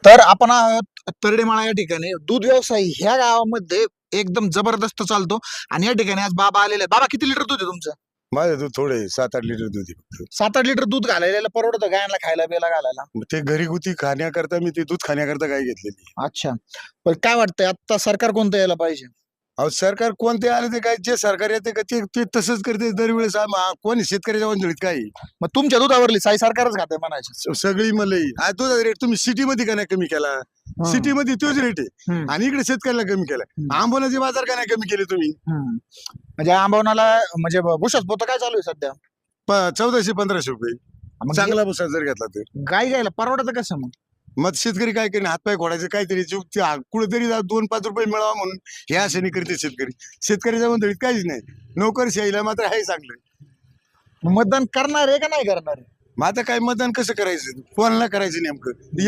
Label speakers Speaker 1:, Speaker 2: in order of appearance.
Speaker 1: तर आपण आहोत तरडेमाळा या ठिकाणी. दूध व्यवसाय ह्या गावामध्ये एकदम जबरदस्त चालतो आणि या ठिकाणी आज बाबा आलेले आहेत. बाबा किती लिटर दूध आहे तुमचं?
Speaker 2: माझं दूध थोडे 7-8 लिटर दूध आहे फक्त.
Speaker 1: 7-8 लिटर दूध घालायला परवडतं गायांना खायला बिला घालायला?
Speaker 2: मग ते घरगुती खाण्याकरता मी ते दूध खाण्याकरता गाय घेतलेली.
Speaker 1: अच्छा. पण काय वाटतंय आता सरकार कोणतं यायला पाहिजे?
Speaker 2: अहो सरकार कोणते आले ते काय जे सरकार येते का ते ते तसंच करते दरवेळेस. कोणी शेतकऱ्याच्या वंजळीत काय आहे?
Speaker 1: मग तुमच्या दुधावरली साई सरकारच खाते म्हणायचं.
Speaker 2: सगळी मलई आज दुधाचा रेट तुम्ही सिटी मध्ये का नाही कमी केला? सिटी मध्ये तोच रेट आहे
Speaker 1: हम्म.
Speaker 2: आणि इकडे शेतकऱ्याला कमी केला. आंबोनाचे बाजार का नाही कमी केले तुम्ही?
Speaker 1: म्हणजे आंबवनाला म्हणजे भुसाच पोतं काय चालू आहे सध्या?
Speaker 2: 1400-1500 रुपये
Speaker 1: मग
Speaker 2: चांगला भुसा जर घेतला तर.
Speaker 1: गाय घ्यायला परवडतं कसं मग?
Speaker 2: मग शेतकरी काय करणे हातपाय घोडायचे काहीतरी कुठेतरी 2-5 रुपये मिळावा म्हणून हे आशेने करते शेतकरी. शेतकऱ्याच्या मंडळीत काहीच नाही. नोकरशाहीला मात्र आहे चांगलं.
Speaker 1: मतदान करणार आहे का नाही करणार आहे?
Speaker 2: मग आता काय मतदान कसं करायचं कोणाला करायचं नेमकं?